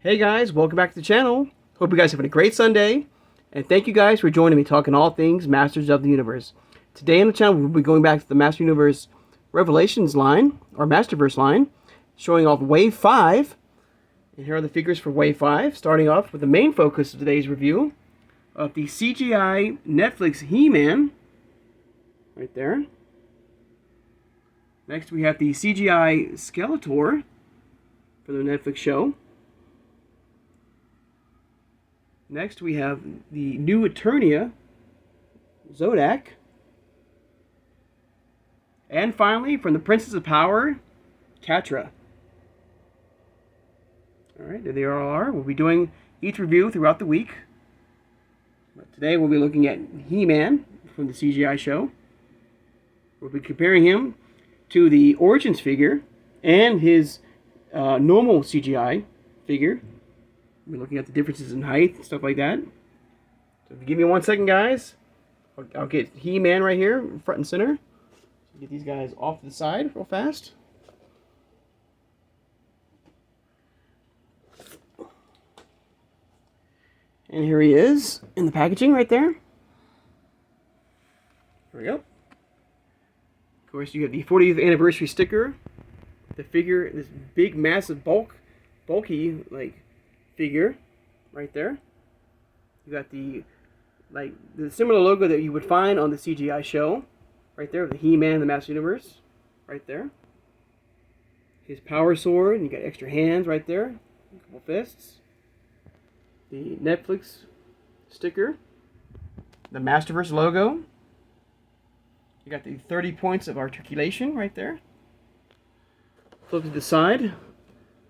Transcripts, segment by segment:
Hey guys, welcome back to the channel. Hope you guys are having a great Sunday. And thank you guys for joining me talking all things Masters of the Universe. Today on the channel, we'll be going back to the Master Universe Revelations line, or MasterVerse line, showing off Wave 5. And here are the figures for Wave 5, starting off with the main focus of today's review of the CGI Netflix He Man, right there. Next we have the CGI Skeletor for the Netflix show. Next, we have the new Eternia, Zodak. And finally, from the Princess of Power, Catra. Alright, there they all are. We'll be doing each review throughout the week. But today, we'll be looking at He Man from the CGI show. We'll be comparing him to the Origins figure and his normal CGI figure. We're looking at the differences in height and stuff like that. So if you give me 1 second, guys, I'll get He Man right here, front and center. Get these guys off to the side real fast. And here he is in the packaging right there. There we go. Of course, you have the 40th anniversary sticker. The figure, this big, massive, bulky, figure right there. You got the similar logo that you would find on the CGI show right there, the He Man and the Master Universe right there. His power sword, and you got extra hands right there, a couple fists. The Netflix sticker, the MasterVerse logo. You got the 30 points of articulation right there. Flip to the side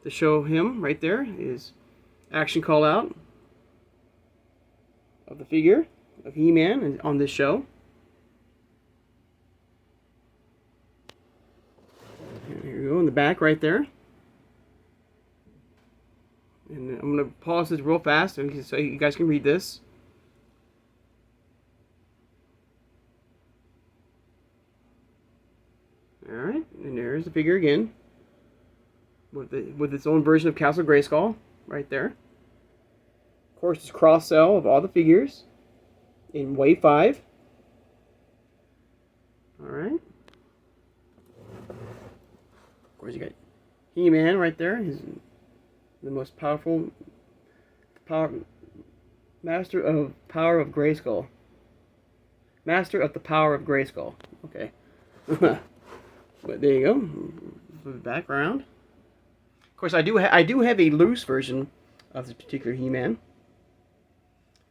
to show him right there is action call out of the figure of He Man on this show. And here you go in the back right there. And I'm going to pause this real fast so you guys can read this. Alright, and there's the figure again. With its own version of Castle Grayskull right there. Of course, it's cross-sell of all the figures in Wave 5. Alright. Of course, you got He Man right there. He's the most powerful Master of Power of Grayskull. Master of the Power of Grayskull. Okay. But there you go. Flip it back around. Of course, I do have a loose version of this particular He Man.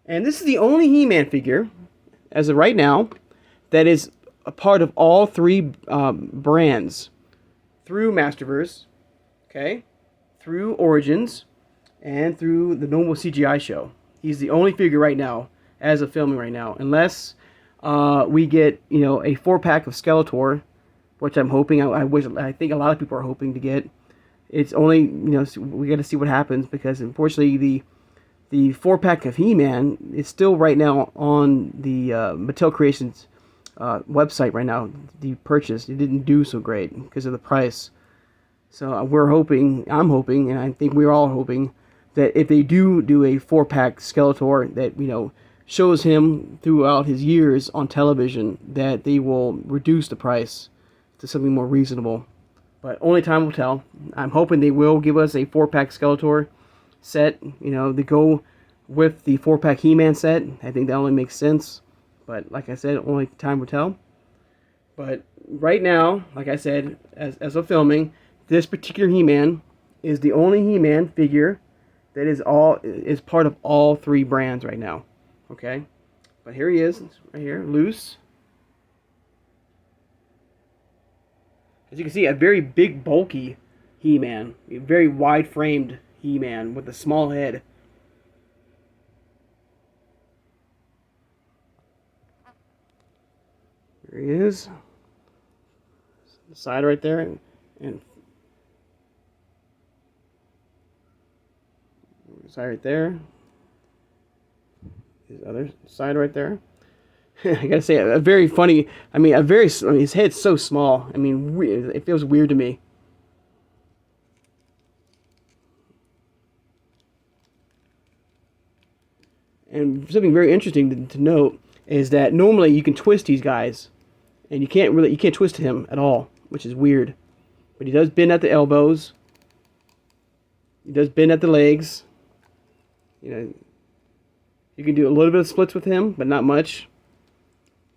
And this is the only He Man figure, as of right now, that is a part of all three brands. Through MasterVerse, okay, through Origins, and through the normal CGI show. He's the only figure right now, as of filming right now. Unless we get, a 4-pack of Skeletor, which I'm hoping, I think a lot of people are hoping to get. It's only, we got to see what happens, because unfortunately the 4-pack of He Man is still right now on the Mattel Creations website right now. The purchase, it didn't do so great because of the price. So I'm hoping, and I think we're all hoping, that if they do a 4-pack Skeletor that, shows him throughout his years on television, that they will reduce the price to something more reasonable. But only time will tell. I'm hoping they will give us a 4-pack Skeletor set, to go with the 4-pack He Man set. I think that only makes sense. But like I said, only time will tell. But right now, like I said, as of filming, this particular He Man is the only He Man figure that is part of all three brands right now. Okay? But here he is, right here, loose. As you can see, a very big, bulky He Man. A very wide-framed He Man with a small head. There he is. The side right there. And side right there. His other side right there. I gotta say, a very funny. His head's so small. It feels weird to me. And something very interesting to note is that normally you can twist these guys, and you can't twist him at all, which is weird. But he does bend at the elbows. He does bend at the legs. You know, you can do a little bit of splits with him, but not much.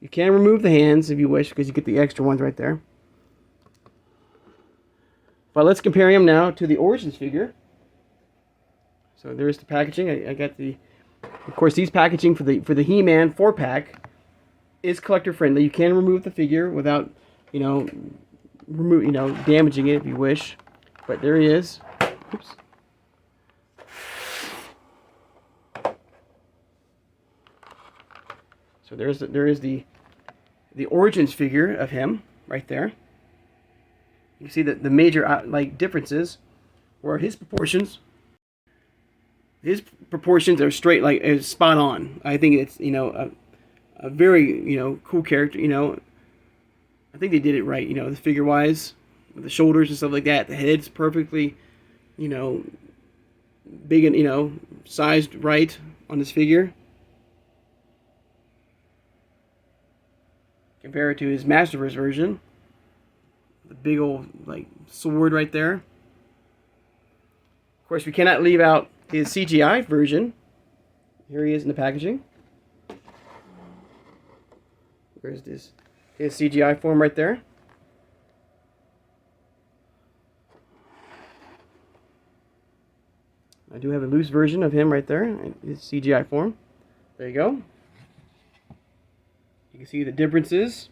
You can remove the hands if you wish, because you get the extra ones right there. But let's compare him now to the Origins figure. So there's the packaging. I got the, of course, these packaging for the He Man 4-pack is collector friendly. You can remove the figure without, damaging it if you wish. But there he is. Oops. So there is the Origins figure of him right there. You can see that the major differences were his proportions. His proportions are straight, is spot on. I think it's a very cool character. I think they did it right. The figure wise, with the shoulders and stuff like that. The head's perfectly, big and sized right on this figure. Compare it to his MasterVerse version. The big old sword right there. Of course, we cannot leave out his CGI version. Here he is in the packaging. Where's this? His CGI form right there. I do have a loose version of him right there, his CGI form. There you go. You can see the differences.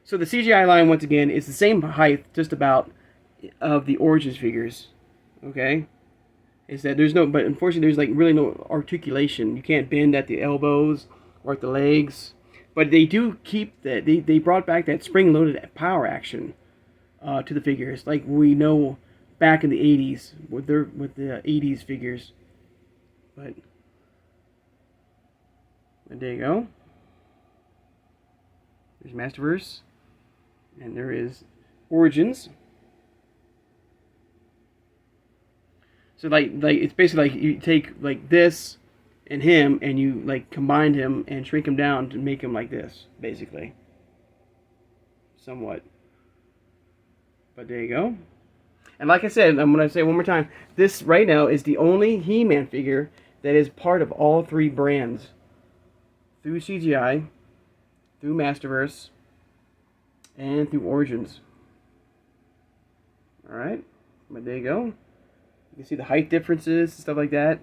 So the CGI line, once again, is the same height, just about, of the Origins figures. Okay? Is that there's no, but unfortunately there's really no articulation. You can't bend at the elbows or at the legs. But they do keep that, they brought back that spring-loaded power action to the figures, like we know back in the 80s with the 80s figures. But there you go. There's MasterVerse, and there is Origins. So it's basically like you take this and him, and you combine him and shrink him down to make him like this, basically. Somewhat. But there you go. And like I said, I'm going to say one more time, this right now is the only He-Man figure that is part of all three brands. Through CGI, through MasterVerse, and through Origins. Alright, but there you go. You can see the height differences and stuff like that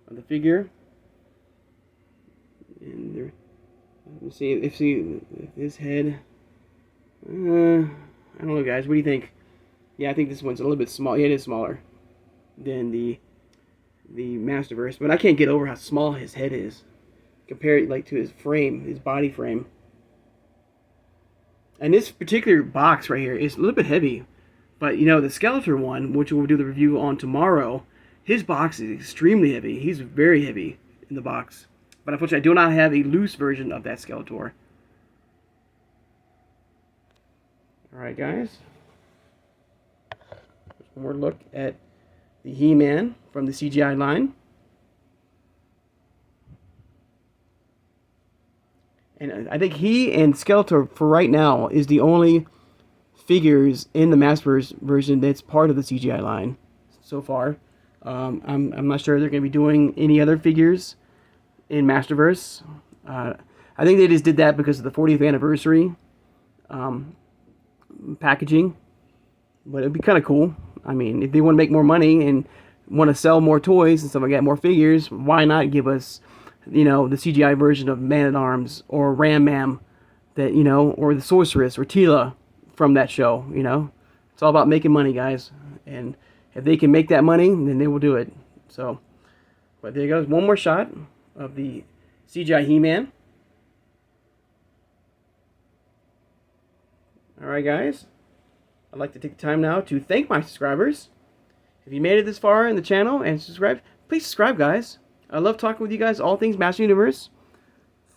of the figure. And there, let's see if his head. I don't know, guys. What do you think? Yeah, I think this one's a little bit small. Yeah, it is smaller than the MasterVerse, but I can't get over how small his head is. Compare it to his frame, his body frame. And this particular box right here is a little bit heavy. But, the Skeletor one, which we'll do the review on tomorrow, his box is extremely heavy. He's very heavy in the box. But unfortunately, I do not have a loose version of that Skeletor. Alright, guys. There's one more look at the He-Man from the CGI line. And I think he and Skeletor, for right now, is the only figures in the MasterVerse version that's part of the CGI line so far. I'm not sure they're going to be doing any other figures in MasterVerse. I think they just did that because of the 40th anniversary packaging. But it'd be kind of cool. I mean, if they want to make more money and want to sell more toys and stuff like that, more figures, why not give us the CGI version of Man-at-Arms or Ram-Man, that, or the Sorceress or Tila from that show, It's all about making money, guys. And if they can make that money, then they will do it. So, but there goes one more shot of the CGI He-Man. Alright, guys. I'd like to take the time now to thank my subscribers. If you made it this far in the channel and subscribed, please subscribe, guys. I love talking with you guys all things Master Universe,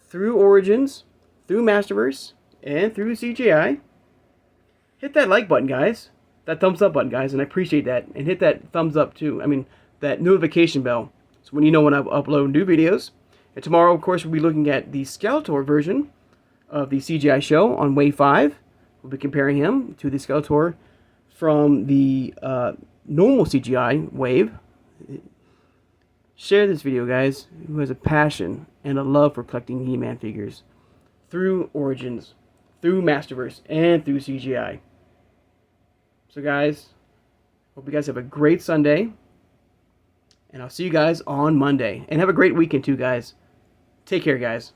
through Origins, through MasterVerse, and through CGI. Hit that like button, guys. That thumbs up button, guys, and I appreciate that. And hit that thumbs up too. I mean, that notification bell. So when you know when I upload new videos. And tomorrow, of course, we'll be looking at the Skeletor version of the CGI show on Wave 5. We'll be comparing him to the Skeletor from the normal CGI wave. Share this video, guys, who has a passion and a love for collecting He-Man figures through Origins, through MasterVerse, and through CGI. So, guys, hope you guys have a great Sunday, and I'll see you guys on Monday. And have a great weekend, too, guys. Take care, guys.